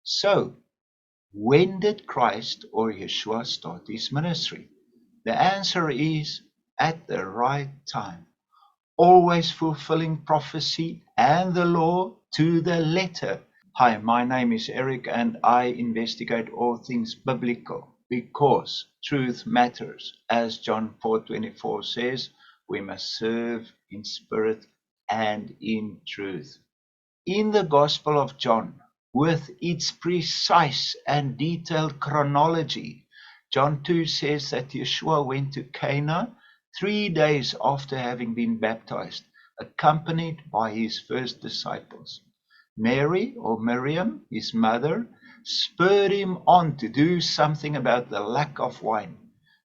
So, when did Christ or Yeshua start his ministry? The answer is at the right time, always fulfilling prophecy and the law to the letter. Hi, my name is Eric and I investigate all things biblical because truth matters. As John 4:24 says, we must serve in spirit and in truth. In the Gospel of John, with its precise and detailed chronology, John 2 says that Yeshua went to Cana 3 days after having been baptized, accompanied by his first disciples. Mary, or Miriam, his mother, spurred him on to do something about the lack of wine.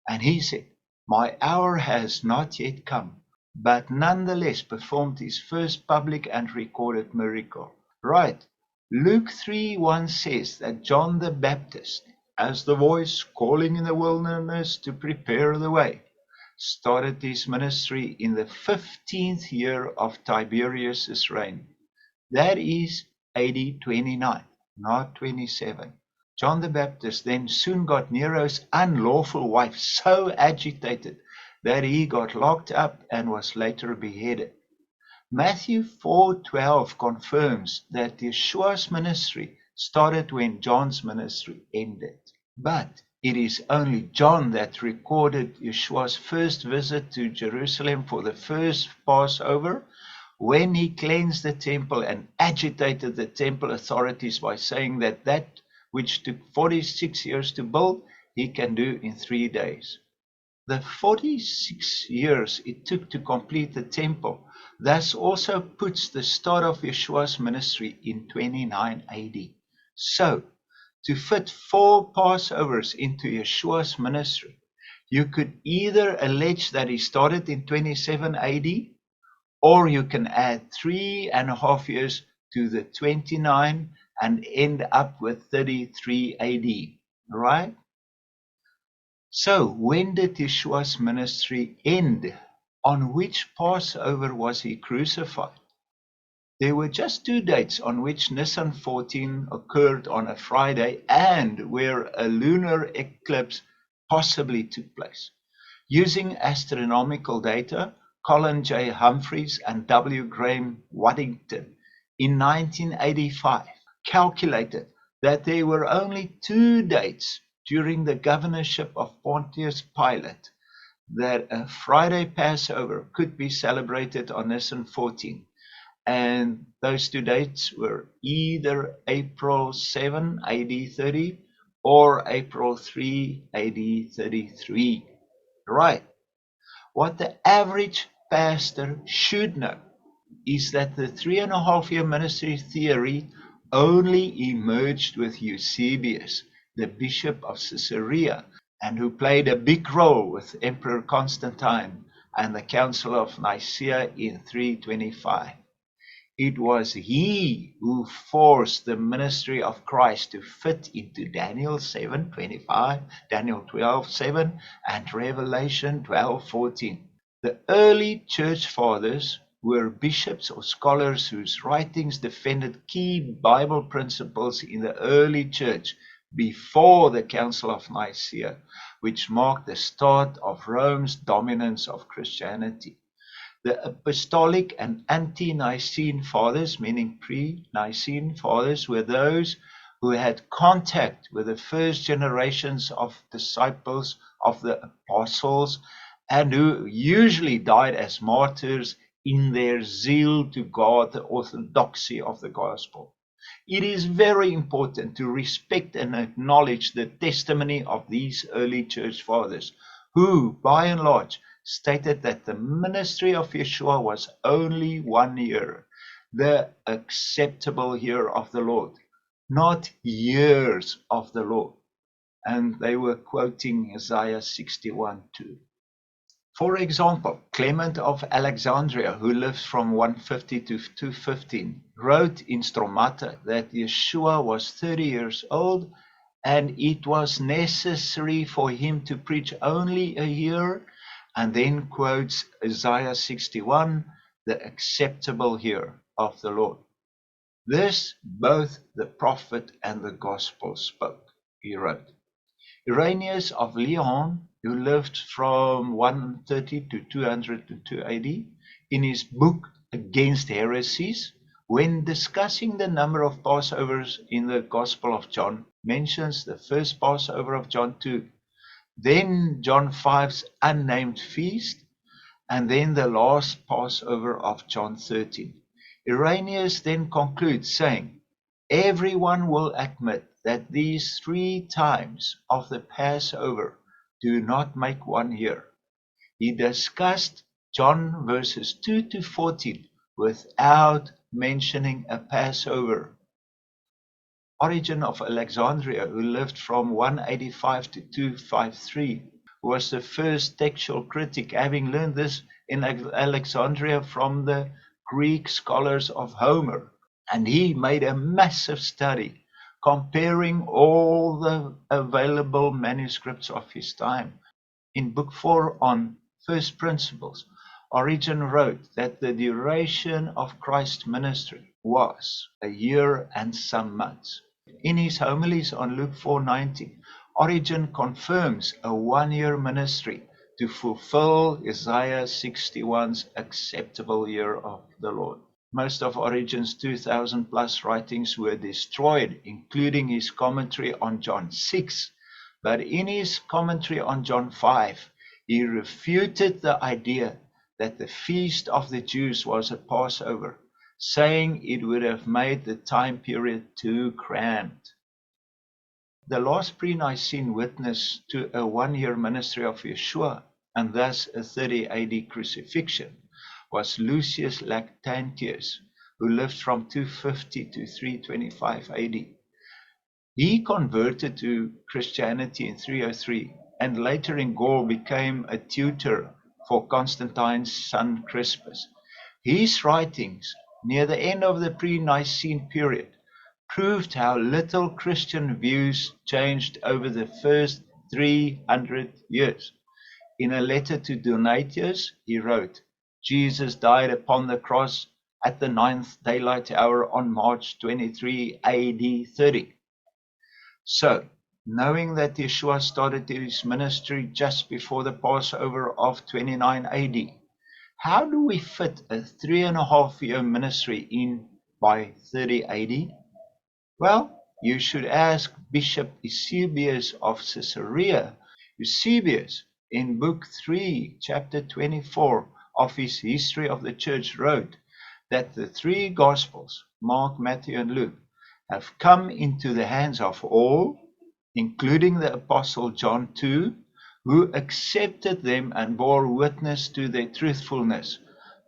And he said, "My hour has not yet come," but nonetheless performed his first public and recorded miracle. Right. Luke 3:1 says that John the Baptist, as the voice calling in the wilderness to prepare the way, started his ministry in the 15th year of Tiberius' reign. That is AD 29, not 27. John the Baptist then soon got Nero's unlawful wife so agitated that he got locked up and was later beheaded. Matthew 4:12 confirms that Yeshua's ministry started when John's ministry ended. But it is only John that recorded Yeshua's first visit to Jerusalem for the first Passover, when he cleansed the temple and agitated the temple authorities by saying that which took 46 years to build, he can do in 3 days. The 46 years it took to complete the temple thus also puts the start of Yeshua's ministry in 29 AD. So, to fit 4 Passovers into Yeshua's ministry, you could either allege that he started in 27 AD, or you can add 3.5 years to the 29 and end up with 33 AD, right? So, when did Yeshua's ministry end? On which Passover was he crucified? There were just 2 dates on which Nisan 14 occurred on a Friday and where a lunar eclipse possibly took place. Using astronomical data, Colin J. Humphreys and W. Graham Waddington in 1985 calculated that there were only 2 dates during the governorship of Pontius Pilate that a Friday Passover could be celebrated on Nisan 14. And those 2 dates were either April 7, AD 30, or April 3, AD 33. Right. What the average pastor should know is that the 3.5-year ministry theory only emerged with Eusebius, the bishop of Caesarea, and who played a big role with Emperor Constantine and the Council of Nicaea in 325. It was he who forced the ministry of Christ to fit into Daniel 7:25, Daniel 12:7, and Revelation 12:14. The early church fathers were bishops or scholars whose writings defended key Bible principles in the early church before the Council of Nicaea, which marked the start of Rome's dominance of Christianity. The apostolic and ante-Nicene fathers, meaning pre-Nicene fathers, were those who had contact with the first generations of disciples of the apostles and who usually died as martyrs in their zeal to guard the orthodoxy of the gospel. It is very important to respect and acknowledge the testimony of these early church fathers, who, by and large, stated that the ministry of Yeshua was only 1 year, the acceptable year of the Lord, not years of the Lord. And they were quoting Isaiah 61:2. For example, Clement of Alexandria, who lived from 150 to 215, wrote in Stromata that Yeshua was 30 years old and it was necessary for him to preach only a year, and then quotes Isaiah 61, the acceptable year of the Lord. This both the prophet and the gospel spoke, he wrote. Irenaeus of Lyon, who lived from 130 to 202 AD, in his book Against Heresies, when discussing the number of Passovers in the Gospel of John, mentions the first Passover of John 2, then John 5's unnamed feast, and then the last Passover of John 13. Irenaeus then concludes saying, everyone will admit that these 3 times of the Passover do not make one year. He discussed John verses 2 to 14 without mentioning a Passover. Origen of Alexandria, who lived from 185 to 253, was the first textual critic, having learned this in Alexandria from the Greek scholars of Homer. And he made a massive study comparing all the available manuscripts of his time. In Book 4 on First Principles, Origen wrote that the duration of Christ's ministry was a year and some months. In his homilies on Luke 4:19, Origen confirms a 1-year ministry to fulfill Isaiah 61's acceptable year of the Lord. Most of Origen's 2,000 plus writings were destroyed, including his commentary on John 6. But in his commentary on John 5, he refuted the idea that the feast of the Jews was a Passover, saying it would have made the time period too cramped. The last pre-Nicene witness to a 1-year ministry of Yeshua, and thus a 30 AD crucifixion, was Lucius Lactantius, who lived from 250 to 325 AD. He converted to Christianity in 303 and later in Gaul became a tutor for Constantine's son Crispus. His writings near the end of the pre-Nicene period proved how little Christian views changed over the first 300 years. In a letter to Donatius, he wrote, Jesus died upon the cross at the 9th daylight hour on March 23 AD 30. So, knowing that Yeshua started his ministry just before the Passover of 29 AD, how do we fit a 3.5-year ministry in by 30 AD? Well, you should ask Bishop Eusebius of Caesarea. Eusebius, in Book 3, chapter 24 of his History of the Church, wrote that the 3 Gospels, Mark, Matthew, and Luke, have come into the hands of all, including the Apostle John too, who accepted them and bore witness to their truthfulness.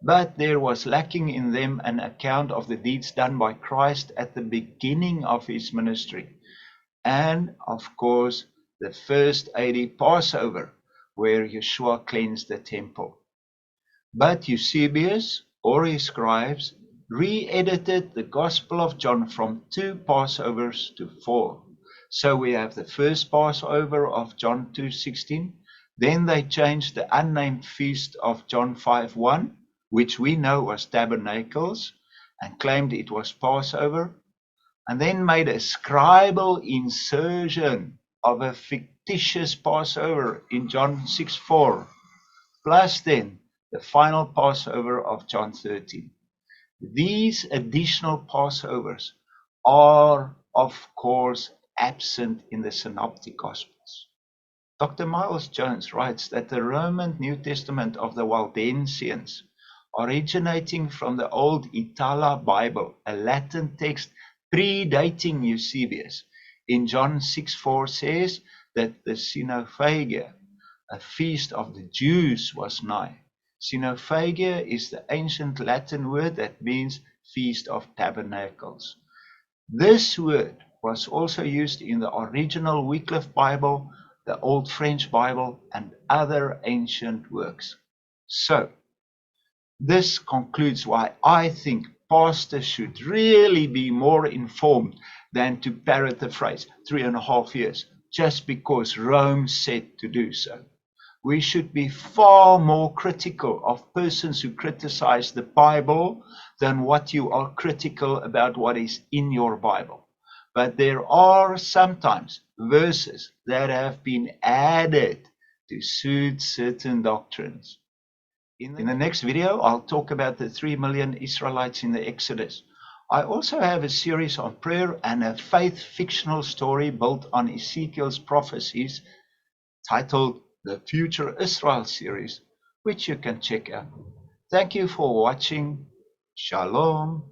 But there was lacking in them an account of the deeds done by Christ at the beginning of his ministry, and, of course, the first AD Passover, where Yeshua cleansed the temple. But Eusebius, or his scribes, re-edited the Gospel of John from 2 Passovers to 4. So we have the first Passover of John 2:16. Then they changed the unnamed feast of John 5:1, which we know was Tabernacles, and claimed it was Passover, and then made a scribal insertion of a fictitious Passover in John 6:4, plus then the final Passover of John 13. These additional Passovers are, of course, absent in the Synoptic Gospels. Dr. Miles Jones writes that the Roman New Testament of the Waldensians, originating from the Old Itala Bible, a Latin text predating Eusebius, in John 6:4 says that the Synophagia, a feast of the Jews, was nigh. Synophagia is the ancient Latin word that means Feast of Tabernacles. This word was also used in the original Wycliffe Bible, the Old French Bible, and other ancient works. So, this concludes why I think pastors should really be more informed than to parrot the phrase 3.5 years, just because Rome said to do so. We should be far more critical of persons who criticize the Bible than what you are critical about what is in your Bible. But there are sometimes verses that have been added to suit certain doctrines. In the next video, I'll talk about the 3 million Israelites in the Exodus. I also have a series on prayer and a faith fictional story built on Ezekiel's prophecies titled the Future Israel series, which you can check out. Thank you for watching. Shalom.